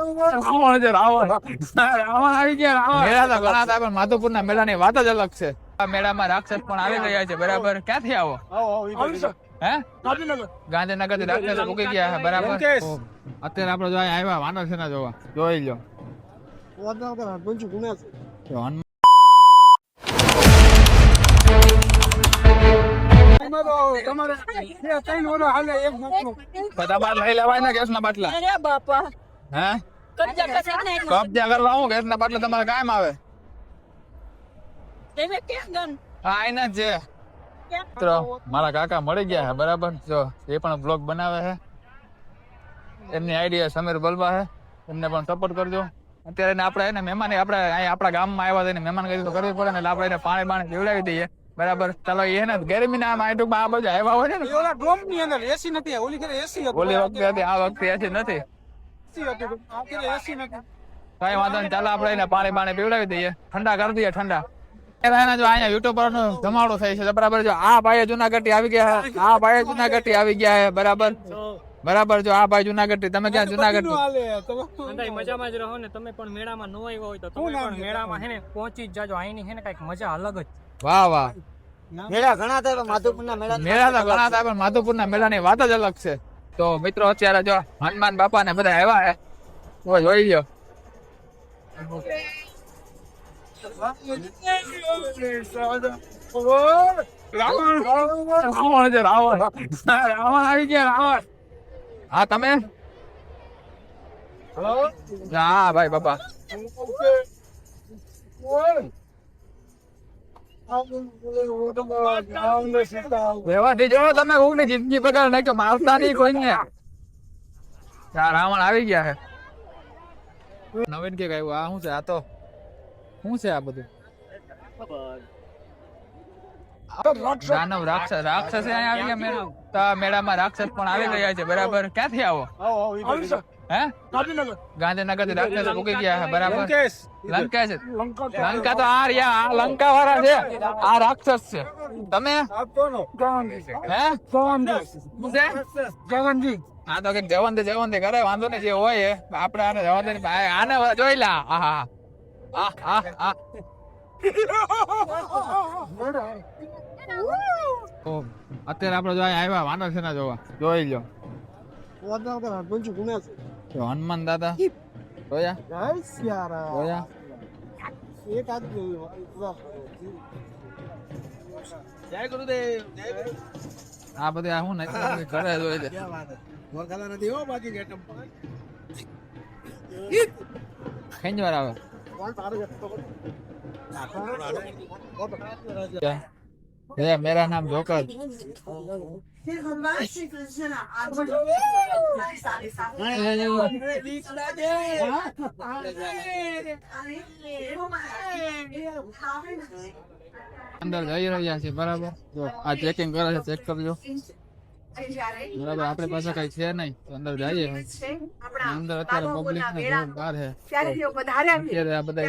રાવણ છે રાવણ આવી ગયા મેળા તો ઘણા હતા પણ માધવપુરના મેળાની વાત જ અલગ છે. આ મેળામાં રાક્ષસ પણ આવી ગયા છે બરાબર. ક્યાંથી આવો? હે ગાંધીનગર થી રાક્ષસ મૂકી ગયા છે બરાબર. અત્યારે આપડે જો આવ્યા વાનર સેના જોવા. જોઈ લો લઈ લેવાય ને ગેસ ના બાટલા. હે કબજા કરવા હું ગેસ ના બાટલા તમારે કાયમ આવે. હા એના જ છે. મારા કાકા મળી ગયા છે બરાબર. જો એ પણ બ્લોગ બનાવે છે. એમની આઈડિયા સમીર બલવા છે. એમને પણ સપોર્ટ કરજો. અત્યારે આપણે એને મહેમાન આપણે આપણા ગામમાં આવ્યા હતા મહેમાન કરી તો કરવી પડે ને એટલે આપણે એને પાણી પાણી પીવડાવી દઈએ બરાબર. ચાલો એને ગરમી ના આ બધું આવ્યા હોય ને ઓલા ડ્રોમ ની અંદર એસી નથી. ઓલી ઘરે એસી હતી. ઓલી વખતે હતી આ વખતે એસી નથી. કઈ વાંધો નહીં. ચાલો આપણે એને પાણી પાણી પીવડાવી દઈએ ઠંડા કરી દઈએ ઠંડા. જો અહીંયા યુટ્યુબર નો ધમાડો થાય છે બરાબર. જો આ ભાઈ જુનાગઢ આવી ગયા. આ ભાઈ જુનાગઢ આવી ગયા છે બરાબર બરાબર. જો આ ભાઈ જુનાગઢ તમે ક્યાં જુનાગઢ મજામાં જ રહો ને. તમે પણ મેળામાં ન આવ્યા હોય તો તમે પણ મેળામાં હે ને પહોંચી જ જાજો. અહીંની હે ને કઈક મજા અલગ જ. વાહ વાહ. મેળા ઘણા થાય પણ માધવપુરના મેળા તો ઘણા થાય પણ માધવપુરના મેળાની વાત જ અલગ છે. તો મિત્રો અત્યારે જો હનુમાન બાપા ને બધા આવ્યા છે જોઈ લ્યો. રાવણ છે રાવણ આવી ગયા રાવણ. હા તમે હા ભાઈ બાપા વ્યવહારથી જો તમે કોકની જિંદગી બગાડ નાખ્યો. મારતા નહીં કોઈને. રાવણ આવી ગયા છે. નવીન કે કયું આ શું છે? આ તો શું છે આ બધું? દાનવ રાક્ષસ રાક્ષસ આવી ગયા મેળામાં. રાક્ષસ પણ આવી ગયા છે બરાબર. ક્યાંથી આવો? હે ગાંધીનગર થી રાક્ષસ મૂકી ગયા છે બરાબર. લંકા છે. લંકા તો આ રહ્યા. આ લંકા વાળા છે. આ રાક્ષસ છે. તમે હે જવનજી. હા તો કઈક જવંતી કરે વાંધો નહીં જે હોય આપડે આને જવા આને જોઈ લા. અત્યારે આપડે જો આવ્યા વાનર સેના જોવા. જોઈ લો હનુમાન દાદા જોયા. જય ગુરુદેવ. આ બધે હું નહીં ઘરે જોઈ લે. ખેંચવાર આવે. मेरा नाम जोकर. અંદર જઈ રહ્યા છે બરાબર. જો આ ચેકિંગ કરે છે. ચેક કરજો બરાબર. આપણી પાસે કઈ છે નહીં તો અંદર જઈએ. અંદર અત્યારે પબ્લિક ને જોરદાર છે. અત્યારે આ બધા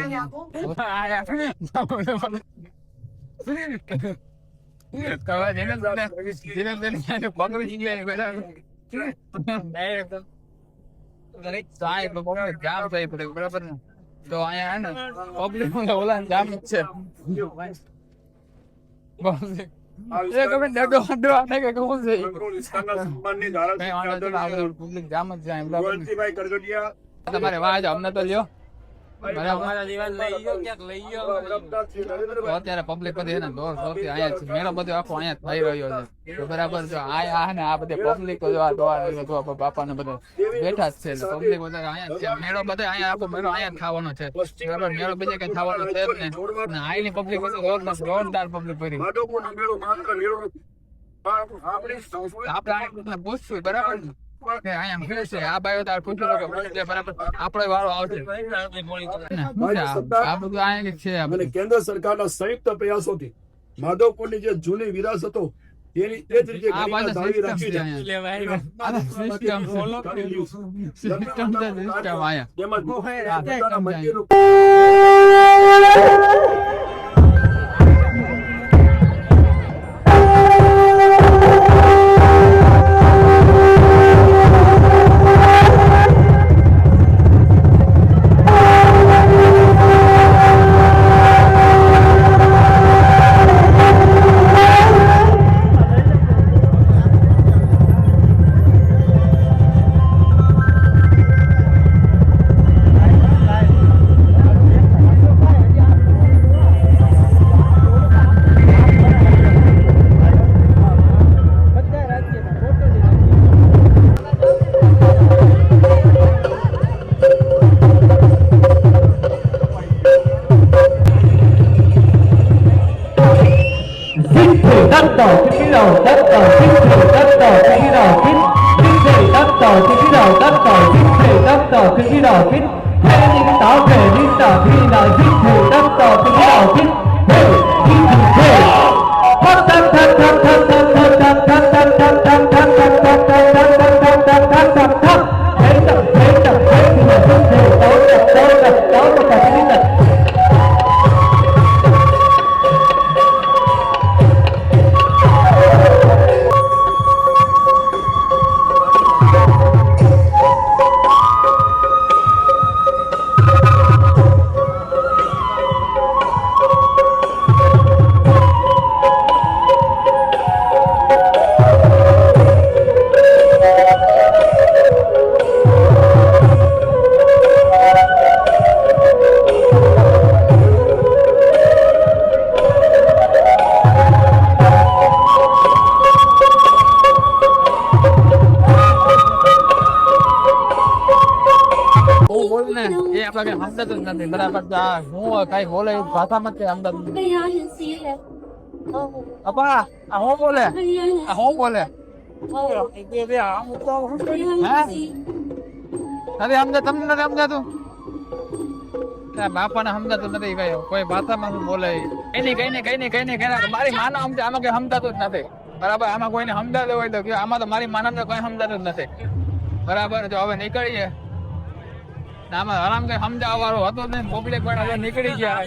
બરાબર ને. તો અહીંયા ને પબ્લિક ઓલા જામ છે. તમારે વાહ અમને તો લ્યો અત્યારે પબ્લિક બધી દોર સૌથી અહીંયા મેળો બધો આખો અહીંયા થઈ રહ્યો છે બરાબર. જો આ ને આ બધી પબ્લિક બાપા ને બધા બેઠા જ છે. પબ્લિક બધા અહીંયા મેળો બધો અહીંયા આખો મેળો અહીંયા ખાવાનો છે બરાબર. મેળો બીજે કઈ ખાવાનો છે જ ને. અહીંની પબ્લિક જોરદાર પબ્લિક ભરી. આપણે પૂછશું બરાબર. આ ભાઈ તાર પૂછ્યું કે બરાબર આપણો વારો આવશે. કેન્દ્ર સરકારના સંયુક્ત પ્રયાસોથી માધવપુરની જે જૂની વિરાસત હતો તેની તે જ રીતે જાળવી રાખી હું બોલ ને એ આપણે કઈ સમજાતું જ નથી બરાબર છે. આ હું કઈ બોલે એ ભાષામાં જ કઈ સમજાતું નથી. અપા આ હું બોલે આ હું બોલે હે નથી સમજે તમને નથી સમજાતું બાપાને સમજાતું નથી કઈ કોઈ ભાષામાં શું બોલે એની કઈ ને મારી માનો સમજે આમાં કઈ સમજાતું જ નથી બરાબર. આમાં કોઈને સમજાતું હોય તો આમાં તો મારી માનવ કોઈ સમજાતું જ નથી બરાબર. જો હવે નીકળીએ આમાં આરામ કઈ સમજાવવા વાળો હતો ને પબ્લિક પણ હવે નીકળી ગયા.